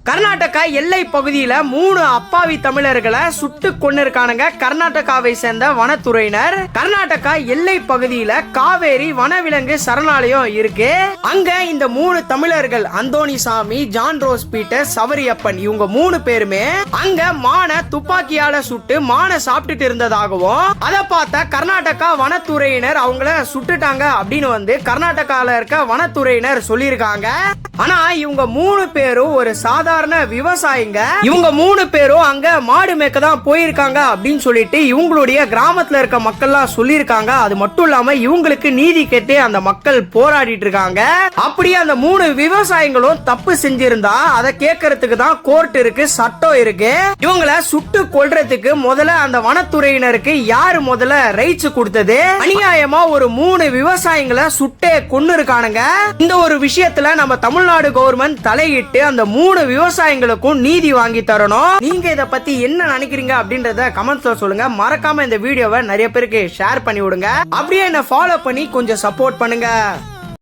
கர்நாடகா எல்லை பகுதியில 3 அப்பாவி தமிழர்களை சுட்டு கொண்டிருக்கானுங்க கர்நாடகாவை சேர்ந்த வனத்துறையினர். கர்நாடகா எல்லை பகுதியில காவேரி வனவிலங்கு சரணாலயம் இருக்கு. அங்க இந்த 3 தமிழர்கள் அந்தோணிசாமி, ஜான் ரோஸ் பீட்டர், சவரியப்பன் இவங்க 3 பேருமே அங்க மான துப்பாக்கியால சுட்டு மான சாப்பிட்டுட்டு இருந்ததாகவும் அதை பார்த்த கர்நாடகா வனத்துறையினர் அவங்கள சுட்டுட்டாங்க அப்படின்னு கர்நாடகால இருக்க வனத்துறையினர் சொல்லியிருக்காங்க. ஆனா இவங்க 3 பேரும் ஒரு சாதாரண விவசாயிங்க. இவங்க 3 பேரும் அங்க மாடு மேய்க்க தான் போயிருக்காங்க அப்படின்னு சொல்லிட்டு இவங்களுடைய கிராமத்துல இருக்க மக்கள்லாம் சொல்லியிருக்காங்க. அது மட்டும் இல்லாம இவங்களுக்கு நீதி கேட்டு அந்த மக்கள் போராடிட்டு இருக்காங்க. அப்படியே அந்த 3 விவசாயிகளும் தப்பு செஞ்சிருந்தா அதை கேட்கறதுக்கு தான் கோர்ட் இருக்கு, சட்டம் இருக்கு. இவங்கள சுட்டு கொல்றதுக்கு முதல்ல அந்த வனத்துறையினருக்கு யாரு முதல்ல ரைட்ஸ் கொடுத்தது? அநியாயமா ஒரு 3 விவசாயிகளை சுட்டே கொன்னு இருக்கானுங்க. இந்த ஒரு விஷயத்துல நம்ம தமிழ்நாடு கவர்மெண்ட் தலையிட்டு அந்த 3 விவசாயிகளுக்கும் நீதி வாங்கி தரணும். நீங்க இத பத்தி என்ன நினைக்கிறீங்க அப்படின்றத கமெண்ட்ஸ்ல சொல்லுங்க. மறக்காம இந்த வீடியோவை நிறைய பேருக்கு ஷேர் பண்ணி விடுங்க. அப்படியே என்ன ஃபாலோ பண்ணி கொஞ்சம் சப்போர்ட் பண்ணுங்க.